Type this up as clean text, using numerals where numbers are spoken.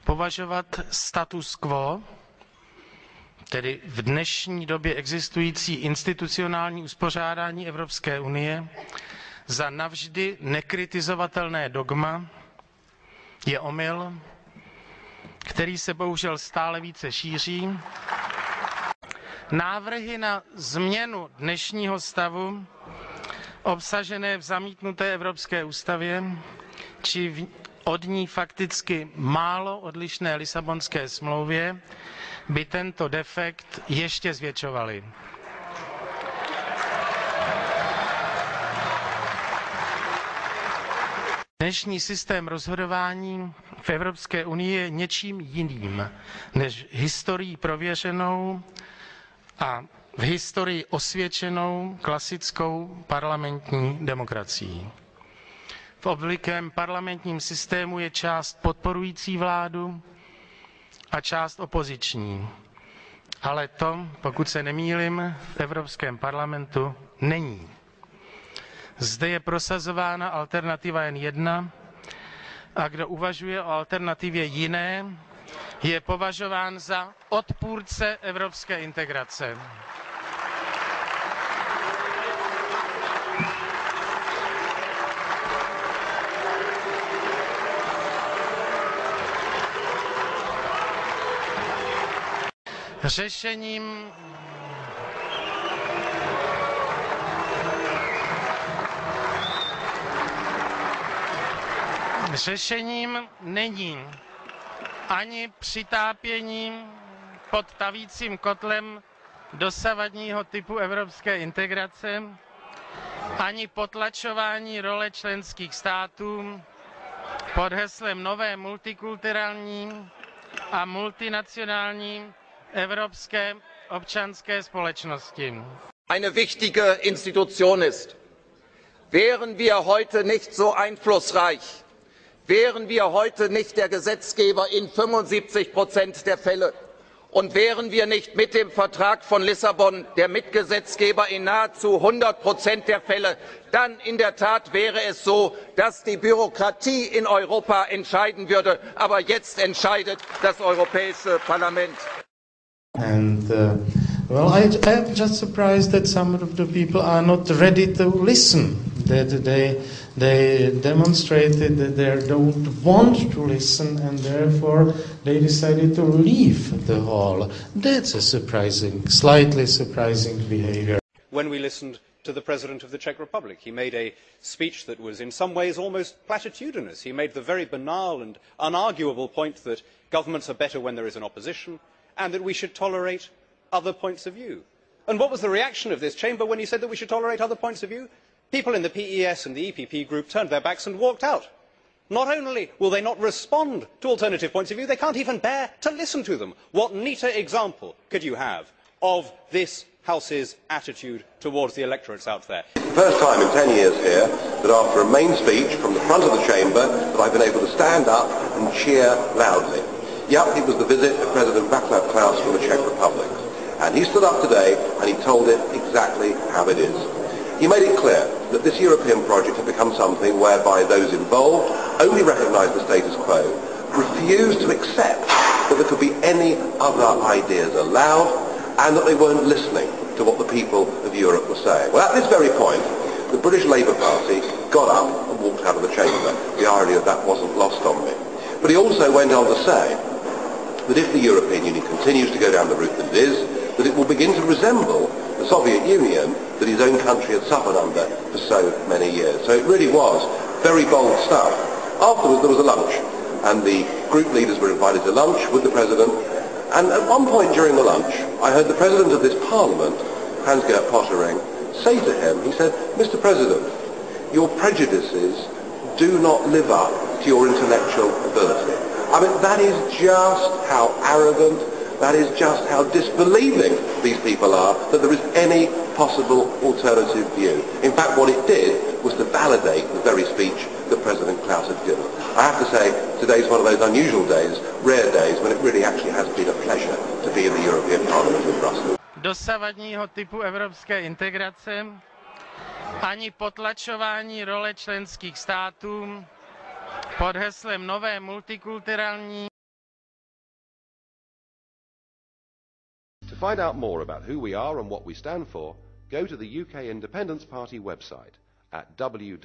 považovat status quo, tedy v dnešní době existující institucionální uspořádání Evropské unie, za navždy nekritizovatelné dogma je omyl, který se bohužel stále více šíří. Návrhy na změnu dnešního stavu obsažené v zamítnuté Evropské ústavě či od ní fakticky málo odlišné Lisabonské smlouvě by tento defekt ještě zvětšovaly. Dnešní systém rozhodování v Evropské unii je něčím jiným než historií prověřenou a v historii osvědčenou klasickou parlamentní demokracií. V obvyklém parlamentním systému je část podporující vládu a část opoziční. Ale to, pokud se nemýlim, v Evropském parlamentu není. Zde je prosazována alternativa jen jedna a kdo uvažuje o alternativě jiné, je považován za odpůrce evropské integrace. Řešením není ani přitápění pod tavícím kotlem dosavadního typu evropské integrace, ani potlačování role členských států pod heslem nové multikulturální a multinacionální evropské občanské společnosti. Eine wichtige Institution ist. Wären wir heute nicht so einflussreich, wären wir heute nicht der Gesetzgeber in 75% der Fälle und wären wir nicht mit dem Vertrag von Lissabon der Mitgesetzgeber in nahezu 100% der Fälle, dann in der Tat wäre es so, dass die Bürokratie in Europa entscheiden würde. Aber jetzt entscheidet das Europäische Parlament. And well, I'm just surprised that some of the people are not ready to listen. That they demonstrated that they don't want to listen, and therefore they decided to leave the hall. That's a slightly surprising behavior. When we listened to the President of the Czech Republic, he made a speech that was in some ways almost platitudinous. He made the very banal and unarguable point that governments are better when there is an opposition, and that we should tolerate other points of view. And what was the reaction of this chamber when he said that we should tolerate other points of view? People in the PES and the EPP group turned their backs and walked out. Not only will they not respond to alternative points of view, they can't even bear to listen to them. What neater example could you have of this House's attitude towards the electorates out there? The first time in 10 years here that after a main speech from the front of the chamber that I've been able to stand up and cheer loudly. Yep, it was the visit of President Václav Klaus from the Czech Republic. And he stood up today and he told it exactly how it is. He made it clear that this European project had become something whereby those involved only recognise the status quo, refused to accept that there could be any other ideas allowed, and that they weren't listening to what the people of Europe were saying. Well, at this very point, the British Labour Party got up and walked out of the chamber. The irony of that wasn't lost on me. But he also went on to say that if the European Union continues to go down the route that it is, that it will begin to resemble the Soviet Union that his own country had suffered under for so many years. So it really was very bold stuff. Afterwards there was a lunch, and the group leaders were invited to lunch with the President, and at one point during the lunch I heard the President of this Parliament, Hans-Gert Pöttering, say to him, he said, "Mr. President, your prejudices do not live up to your intellectual ability." I mean, that is just how arrogant, that is just how disbelieving these people are, that there is any possible alternative view. In fact, what it did was to validate the very speech that President Klaus had given. I have to say, today's one of those unusual days, rare days, when it really actually has been a pleasure to be in the European Parliament in Brussels. Dosavadního typu evropské integrace, ani potlačování role členských států pod heslem nové multikulturální find out more about who we are and what we stand for, go to the UK Independence Party website at www.ukip.org.